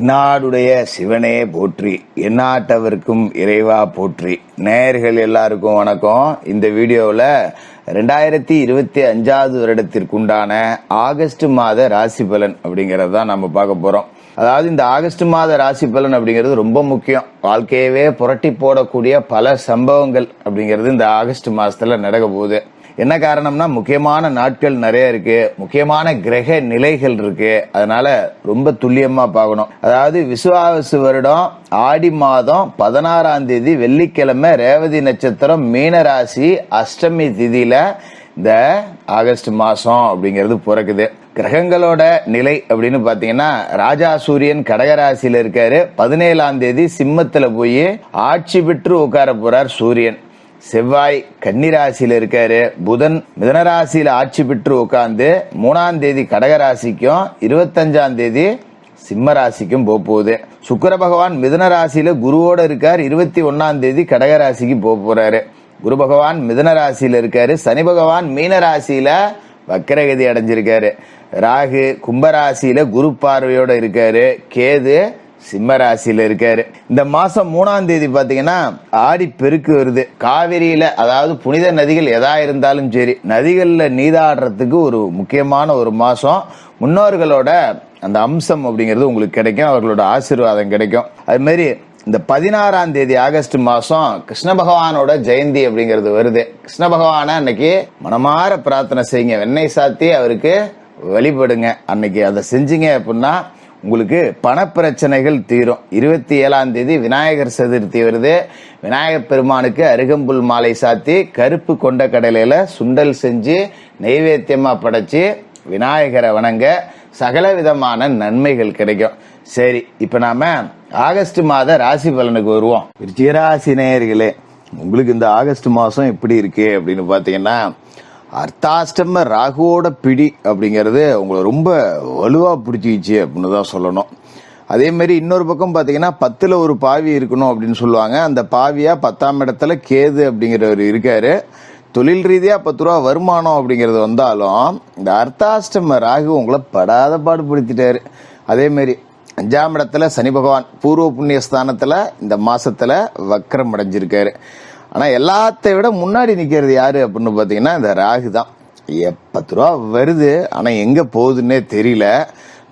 எந்நாடுடைய சிவனே போற்றி, எந்நாட்டவருக்கும் இறைவா போற்றி. நேயர்கள் எல்லாருக்கும் வணக்கம். இந்த வீடியோவில் 2025 வருடத்திற்குண்டான ஆகஸ்ட் மாத ராசி பலன் அப்படிங்கறது தான் நம்ம பார்க்க போறோம். அதாவது இந்த ஆகஸ்ட் மாத ராசி பலன் அப்படிங்கிறது ரொம்ப முக்கியம். வாழ்க்கையவே புரட்டி போடக்கூடிய பல சம்பவங்கள் அப்படிங்கிறது இந்த ஆகஸ்ட் மாசத்துல நடக்க போகுது. என்ன காரணம்னா, முக்கியமான நாட்கள் நிறைய இருக்கு, முக்கியமான கிரக நிலைகள் இருக்கு. அதனால ரொம்ப துல்லியமா பார்க்கணும். அதாவது விசுவாவசு வருடம் ஆடி மாதம் 16ஆம் தேதி வெள்ளிக்கிழமை ரேவதி நட்சத்திரம் மீன ராசி அஷ்டமி திதியில இந்த ஆகஸ்ட் மாசம் அப்படிங்கிறது பிறக்குது. கிரகங்களோட நிலை அப்படின்னு பாத்தீங்கன்னா, ராஜா சூரியன் கடகராசியில இருக்காரு. 17ஆம் தேதி சிம்மத்துல போய் ஆட்சி பெற்று உட்கார போறார் சூரியன். செவ்வாய் கன்னிராசியில இருக்காரு. புதன் மிதனராசியில ஆட்சி பெற்று உட்கார்ந்து 3ஆம் தேதி கடகராசிக்கும் 25ஆம் தேதி சிம்ம ராசிக்கும் போகுது. சுக்கிர பகவான் மிதன ராசியில குருவோட இருக்கார். 21ஆம் தேதி கடகராசிக்கு போறாரு. குரு பகவான் மிதன ராசியில இருக்காரு. சனி பகவான் மீன ராசியில வக்கரகதி அடைஞ்சிருக்காரு. ராகு கும்பராசியில குரு பார்வையோட இருக்காரு. கேது சிம்ம ராசியில இருக்காரு. இந்த மாசம் 3ஆம் தேதி பாத்தீங்கன்னா ஆடி பெருக்கு வருது. காவிரியில, அதாவது புனித நதிகள் எதா இருந்தாலும் சரி, நதிகள்ல நீராடுறதுக்கு ஒரு முக்கியமான ஒரு மாசம். முன்னோர்களோட அந்த அம்சம் அப்படிங்கிறது உங்களுக்கு கிடைக்கும், அவர்களோட ஆசீர்வாதம் கிடைக்கும். அது மாதிரி இந்த 16ஆம் தேதி ஆகஸ்ட் மாசம் கிருஷ்ண பகவானோட ஜெயந்தி அப்படிங்கிறது வருது. கிருஷ்ண பகவான அன்னைக்கு மனமாற பிரார்த்தனை செய்யுங்க, வெண்ணெய் சாத்தி அவருக்கு வழிபடுங்க. அன்னைக்கு அதை செஞ்சீங்க அப்படின்னா உங்களுக்கு பணப்பிரச்சனைகள் தீரும். 27ஆம் தேதி விநாயகர் சதுர்த்தி வருது. விநாயகர் பெருமானுக்கு அருகம்புல் மாலை சாத்தி கருப்பு கொண்ட கடலையில சுண்டல் செஞ்சு நைவேத்தியமா படைச்சு விநாயகரை வணங்க சகல விதமான நன்மைகள் கிடைக்கும். சரி, இப்ப நாம ஆகஸ்ட் மாத ராசி பலனுக்கு வருவோம். விருச்சிகராசி நேயர்களே, உங்களுக்கு இந்த ஆகஸ்ட் மாசம் எப்படி இருக்கு அப்படின்னு பாத்தீங்கன்னா, அர்த்தாஷ்டம ராகுவோட பிடி அப்படிங்கிறது உங்களை ரொம்ப வலுவா பிடிச்சிச்சு அப்படின்னு தான் சொல்லணும். அதே மாதிரி இன்னொரு பக்கம் பாத்தீங்கன்னா 10ல் ஒரு பாவி இருக்கணும் அப்படின்னு சொல்லுவாங்க. அந்த பாவியா 10ஆம் இடத்துல கேது அப்படிங்கிறவர் இருக்காரு. தொழில் ரீதியா 10 ரூபா வருமானம் அப்படிங்கிறது வந்தாலும் இந்த அர்த்தாஷ்டம ராகு உங்களை படாத பாடுபடுத்திட்டாரு. அதே மாதிரி 5ஆம் இடத்துல சனி பகவான் பூர்வ புண்ணிய ஸ்தானத்துல இந்த மாசத்துல வக்ரம் அடைஞ்சிருக்காரு. ஆனா எல்லாத்தை விட முன்னாடி நிக்கிறது யாரு அப்படின்னு பாத்தீங்கன்னா இந்த ராகு தான். 10 ரூபா வருது, ஆனா எங்க போகுதுன்னே தெரியல.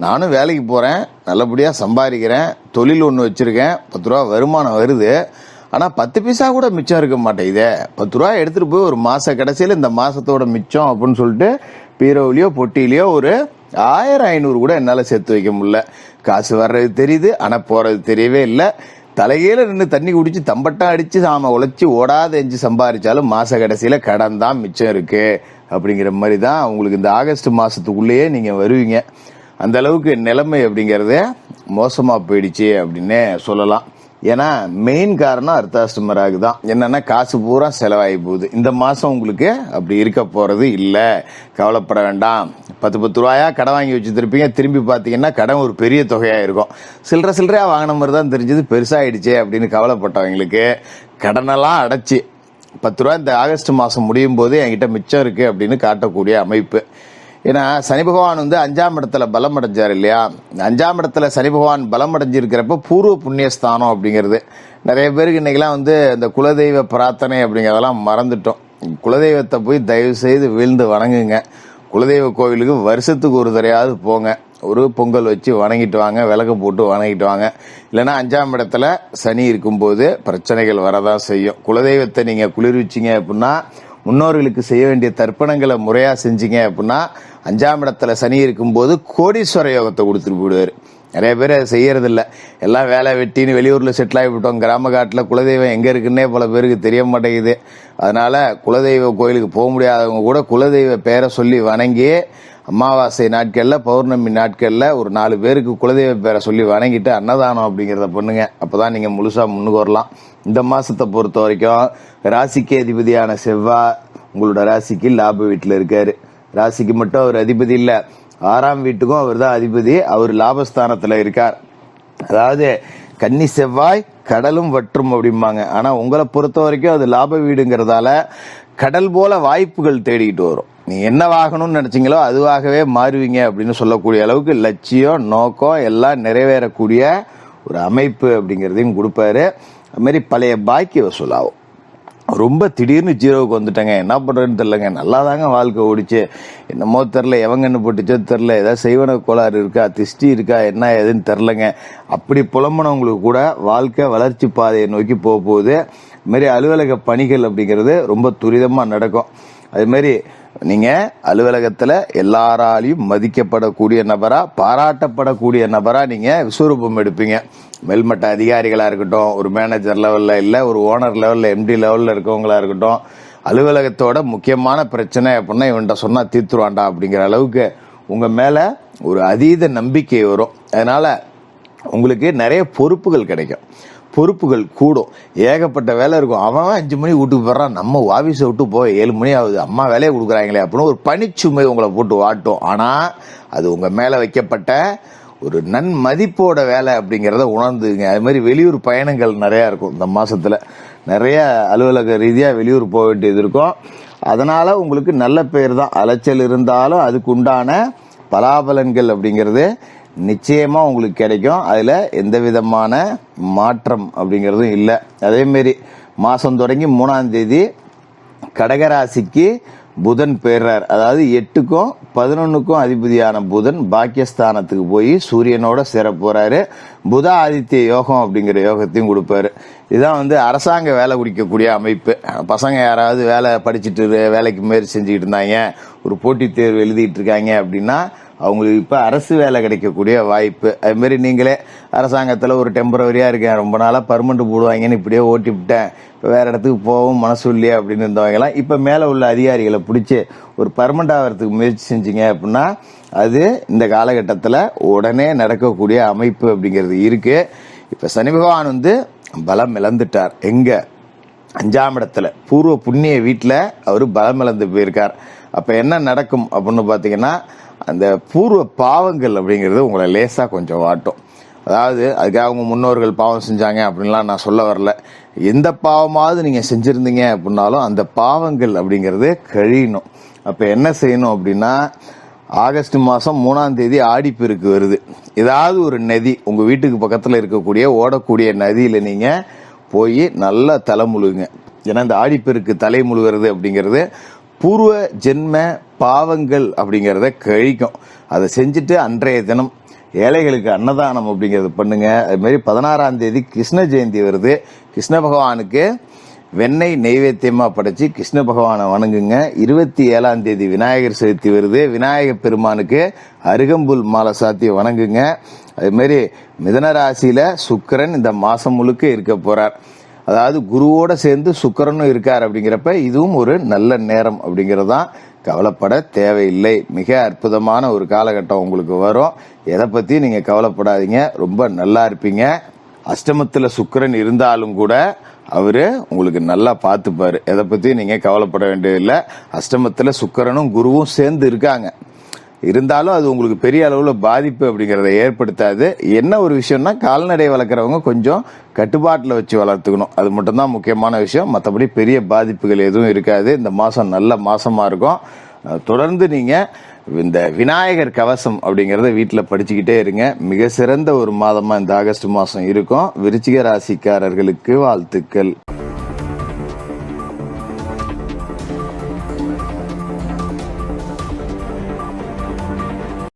நானும் வேலைக்கு போறேன், நல்லபடியா சம்பாதிக்கிறேன், தொழில் ஒண்ணு வச்சிருக்கேன், 10 ரூபா வருமானம் வருது. ஆனா 10 பைசா கூட மிச்சம் இருக்க மாட்டேங்குதே. 10 ரூபா எடுத்துட்டு போய் ஒரு மாச கடைசியில இந்த மாசத்தோட மிச்சம் அப்படின்னு சொல்லிட்டு பீரோவிலையோ பொட்டியிலையோ ஒரு 1000-500 கூட என்னால சேர்த்து வைக்க முடியல. காசு வர்றது தெரியுது, ஆனா போறது தெரியவே இல்லை. தலைகீழ நின்று தண்ணி குடிச்சு தம்பட்டம் அடிச்சு நாம உழைச்சி ஓடாத எஞ்சி சம்பாதிச்சாலும் மாச கடைசியில கடன் தான் மிச்சம் இருக்கு அப்படிங்கிற மாதிரி தான் உங்களுக்கு இந்த ஆகஸ்ட் மாசத்துக்குள்ளேயே நீங்க வருவீங்க. அந்த அளவுக்கு நிலைமை அப்படிங்கறது மோசமா போயிடுச்சு அப்படின்னு சொல்லலாம். ஏன்னா மெயின் காரணம் அர்த்தாஷ்டம ராகு தான். என்னன்னா, காசு பூரா செலவாகி போகுது. இந்த மாசம் உங்களுக்கு அப்படி இருக்க போறது இல்ல, கவலைப்பட வேண்டாம். 10 ரூபாயா கடன் வாங்கி வச்சுருப்பீங்க, திரும்பி பாத்தீங்கன்னா கடன் ஒரு பெரிய தொகையா இருக்கும். சில்லறையா வாங்கின மாதிரி தான் தெரிஞ்சது, பெருசாயிடுச்சே அப்படின்னு கவலைப்பட்டவங்களுக்கு கடனெல்லாம் அடைச்சு 10 ரூபா இந்த ஆகஸ்ட் மாசம் முடியும் போது என்கிட்ட மிச்சம் இருக்கு அப்படின்னு காட்டக்கூடிய அமைப்பு. ஏன்னா சனி பகவான் 5ஆம் இடத்துல பலம் அடைஞ்சார் இல்லையா. 5ஆம் இடத்துல சனி பகவான் பலம் அடைஞ்சிருக்கிறப்ப பூர்வ புண்ணியஸ்தானம் அப்படிங்கிறது நிறைய பேருக்கு இன்னைக்கெல்லாம் இந்த குலதெய்வ பிரார்த்தனை அப்படிங்கிறதெல்லாம் மறந்துட்டோம். குலதெய்வத்தை போய் தயவு செய்து வீழ்ந்து வணங்குங்க. குலதெய்வ கோவிலுக்கு வருஷத்துக்கு ஒரு தடையாவது போங்க. ஒரு பொங்கல் வச்சு வணங்கிட்டு வாங்க, விளக்கு போட்டு வணங்கிட்டு வாங்க. இல்லைன்னா 5ஆம் இடத்துல சனி இருக்கும்போது பிரச்சனைகள் வரதான் செய்யும். குலதெய்வத்தை நீங்க குளிர்விச்சிங்க அப்படின்னா, முன்னோர்களுக்கு செய்ய வேண்டிய தர்ப்பணங்களை முறையா செஞ்சீங்க அப்படின்னா, 5ஆம் இடத்துல சனி இருக்கும்போது கோடீஸ்வர யோகத்தை கொடுத்துட்டு போயிடுவாரு. நிறைய பேர் அதை செய்யறது இல்லை. எல்லாம் வேலை வெட்டின்னு வெளியூர்ல செட்டில் ஆகிவிட்டோம். கிராம காட்டுல குலதெய்வம் எங்க இருக்குன்னே பல பேருக்கு தெரிய மாட்டேங்குது. அதனால குலதெய்வ கோயிலுக்கு போக முடியாதவங்க கூட குலதெய்வ பேரை சொல்லி வணங்கி அமாவாசை நாட்கள்ல பௌர்ணமி நாட்கள்ல ஒரு 4 பேருக்கு குலதெய்வ பேரை சொல்லி வணங்கிட்டு அன்னதானம் அப்படிங்கிறத பண்ணுங்க. அப்பதான் நீங்க முழுசா முன்னுக்கு வரலாம். இந்த மாசத்தை பொறுத்த வரைக்கும் ராசிக்கு அதிபதியான செவ்வாய் உங்களோட ராசிக்கு லாப வீட்டுல இருக்காரு. ராசிக்கு மட்டும் அவர் அதிபதி இல்ல, 6ஆம் வீட்டுக்கும் அவர் தான் அதிபதி. அவர் லாபஸ்தானத்துல இருக்கார். அதாவது கன்னி செவ்வாய் கடலும் வற்றும் அப்படிம்பாங்க. ஆனா உங்களை பொறுத்த வரைக்கும் அது லாப வீடுங்கிறதால கடல் போல வாய்ப்புகள் தேடிக்கிட்டு வரும். நீ என்னவாகணும்னு நினைச்சீங்களோ அதுவாகவே மாறுவீங்க அப்படின்னு சொல்லக்கூடிய அளவுக்கு லட்சியம், நோக்கம் எல்லாம் நிறைவேறக்கூடிய ஒரு அமைப்பு அப்படிங்கிறதையும் கொடுப்பாரு. அது மாதிரி பழைய பாக்கிய வசூலாகும். ரொம்ப திடீர்னு ஜீரோவுக்கு வந்துட்டாங்க, என்ன பண்ணுறதுன்னு தெரிலங்க, நல்லா தாங்க வாழ்க்கை ஓடிச்சு, என்னமோ தெரில, எவங்கன்னு போட்டுச்சோ தெரில, ஏதாவது செய்வன கோளாறு இருக்கா, திஷ்டி இருக்கா, என்ன ஏதுன்னு தெரிலங்க, அப்படி புலம்புனவங்களுக்கு கூட வாழ்க்கை வளர்ச்சி பாதையை நோக்கி போக போகுது. இதுமாரி அலுவலக பணிகள் அப்படிங்கிறது ரொம்ப துரிதமாக நடக்கும். அதுமாரி நீங்கள் அலுவலகத்தில் எல்லாராலையும் மதிக்கப்படக்கூடிய நபராக, பாராட்டப்படக்கூடிய நபராக நீங்கள் விஸ்வரூபம் எடுப்பீங்க. மேல்மட்ட அதிகாரிகளாக இருக்கட்டும், ஒரு மேனேஜர் லெவலில், இல்லை ஒரு ஓனர் லெவலில், எம்டி லெவலில் இருக்கவங்களா இருக்கட்டும், அலுவலகத்தோட முக்கியமான பிரச்சனை அப்படின்னா இவன்கிட்ட சொன்னால் தீர்த்துருவான்டா அப்படிங்கிற அளவுக்கு உங்கள் மேலே ஒரு அதீத நம்பிக்கை வரும். அதனால் உங்களுக்கு நிறைய பொறுப்புகள் கிடைக்கும், பொறுப்புகள் கூடும், ஏகப்பட்ட வேலை இருக்கும். அவன் 5 மணி வீட்டுக்கு போடுறான், நம்ம ஆஃபீஸை விட்டு போய் 7 மணி ஆகுது, அம்மா வேலையை கொடுக்குறாங்களே அப்படின்னு ஒரு பணிச்சுமை உங்களை போட்டு வாட்டும். ஆனால் அது உங்கள் மேலே வைக்கப்பட்ட ஒரு நன்மதிப்போட வேலை அப்படிங்கிறத உணர்ந்துங்க. அது மாதிரி வெளியூர் பயணங்கள் நிறையா இருக்கும். இந்த மாதத்தில் நிறைய அலுவலக ரீதியாக வெளியூர் போக வேண்டியது இருக்கும். அதனால் உங்களுக்கு நல்ல பேர் தான். அலைச்சல் இருந்தாலும் அதுக்கு உண்டான பலாபலன்கள் அப்படிங்கிறது நிச்சயமாக உங்களுக்கு கிடைக்கும். அதில் எந்த விதமான மாற்றம் அப்படிங்கிறதும் இல்லை. அதேமாரி மாதம் தொடங்கி 3ஆம் தேதி கடகராசிக்கு புதன் பெயர்றார். அதாவது 8க்கும் 11க்கும் அதிபதியான புதன் பாக்கியஸ்தானத்துக்கு போய் சூரியனோட சேர போறாரு. புத ஆதித்ய யோகம் அப்படிங்கிற யோகத்தையும் கொடுப்பாரு. இதுதான் அரசாங்க வேலை குடிக்கக்கூடிய அமைப்பு. பசங்க யாராவது வேலை படிச்சுட்டு வேலைக்கு முயற்சி செஞ்சுக்கிட்டு இருந்தாங்க, ஒரு போட்டித் தேர்வு எழுதிட்டு இருக்காங்க அப்படின்னா அவங்களுக்கு இப்போ அரசு வேலை கிடைக்கக்கூடிய வாய்ப்பு. அதுமாரி நீங்களே அரசாங்கத்தில் ஒரு டெம்பரவரியாக இருக்கேன், ரொம்ப நாளாக பர்மனெண்ட் போடுவாங்கன்னு இப்படியே ஓட்டி விட்டேன், இப்போ வேறு இடத்துக்கு போகவும் மனசு இல்லையா அப்படின்னு இருந்தவங்கலாம் இப்போ மேலே உள்ள அதிகாரிகளை பிடிச்சி ஒரு பர்மனெண்ட் ஆகிறதுக்கு முயற்சி செஞ்சீங்க அப்படின்னா அது இந்த காலகட்டத்தில் உடனே நடக்கக்கூடிய அமைப்பு அப்படிங்கிறது இருக்குது. இப்போ சனி பகவான் பலம் இழந்துட்டார். எங்கே? 5ஆம் இடத்துல பூர்வ புண்ணிய வீட்டில் அவர் பலம் இழந்து போயிருக்கார். அப்போ என்ன நடக்கும் அப்படின்னு பார்த்தீங்கன்னா அந்த பூர்வ பாவங்கள் அப்படிங்கிறது உங்களை லேசாக கொஞ்சம் வாட்டும். அதாவது அதுக்காக அவங்க முன்னோர்கள் பாவம் செஞ்சாங்க அப்படின்லாம் நான் சொல்ல வரல. எந்த பாவமாவது நீங்கள் செஞ்சுருந்தீங்க அப்படின்னாலும் அந்த பாவங்கள் அப்படிங்கிறது கழியணும். அப்போ என்ன செய்யணும் அப்படின்னா ஆகஸ்ட் மாதம் 3ஆம் தேதி ஆடிப்பெருக்கு வருது. ஏதாவது ஒரு நதி உங்கள் வீட்டுக்கு பக்கத்தில் இருக்கக்கூடிய ஓடக்கூடிய நதியில் நீங்கள் போய் நல்லா தலை முழுகுங்க. ஏன்னா இந்த ஆடிப்பெருக்கு தலை முழுகிறது அப்படிங்கிறது பூர்வ ஜென்ம பாவங்கள் அப்படிங்கிறத கழிக்கும். அதை செஞ்சுட்டு அன்றைய தினம் ஏழைகளுக்கு அன்னதானம் அப்படிங்கிறது பண்ணுங்க. அது மாதிரி 16ஆம் தேதி கிருஷ்ண ஜெயந்தி வருது. கிருஷ்ண பகவானுக்கு வெண்ணெய் நெய்வேத்தியமாக படைச்சி கிருஷ்ண பகவானை வணங்குங்க. 27ஆம் தேதி விநாயகர் சதுர்த்தி வருது. விநாயகர் பெருமானுக்கு அருகம்புல் மாலை சாத்தி வணங்குங்க. அது மாதிரி மிதன ராசியில சுக்கிரன் இந்த மாசம் முழுக்க இருக்க போறார். அதாவது குருவோட சேர்ந்து சுக்கிரனும் இருக்கார். அப்படிங்கிறப்ப இதுவும் ஒரு நல்ல நேரம் அப்படிங்கிறதான், கவலைப்பட தேவையில்லை. மிக அற்புதமான ஒரு காலகட்டம் உங்களுக்கு வரும். எதை பத்தி நீங்க கவலைப்படாதீங்க, ரொம்ப நல்லா இருப்பீங்க. அஷ்டமத்துல சுக்கிரன் இருந்தாலும் கூட அவரு உங்களுக்கு நல்லா பார்த்துப்பாரு. எதை பத்தி நீங்க கவலைப்பட வேண்டியதில்லை. அஷ்டமத்துல சுக்கிரனும் குருவும் சேர்ந்து இருக்காங்க. இருந்தாலும் அது உங்களுக்கு பெரிய அளவுல பாதிப்பு அப்படிங்கறத ஏற்படுத்தாது. என்ன ஒரு விஷயம்னா கால்நடை வளர்க்குறவங்க கொஞ்சம் கட்டுப்பாட்டில் வச்சு வளர்த்துக்கணும். அது மட்டும்தான் முக்கியமான விஷயம். மற்றபடி பெரிய பாதிப்புகள் எதுவும் இருக்காது. இந்த மாசம் நல்ல மாசமா இருக்கும். தொடர்ந்து நீங்க இந்த விநாயகர் கவசம் அப்படிங்கறத வீட்டில் படிச்சுக்கிட்டே இருங்க. மிக சிறந்த ஒரு மாதமா இந்த ஆகஸ்ட் மாசம் இருக்கும். விருச்சிக ராசிக்காரர்களுக்கு வாழ்த்துக்கள்.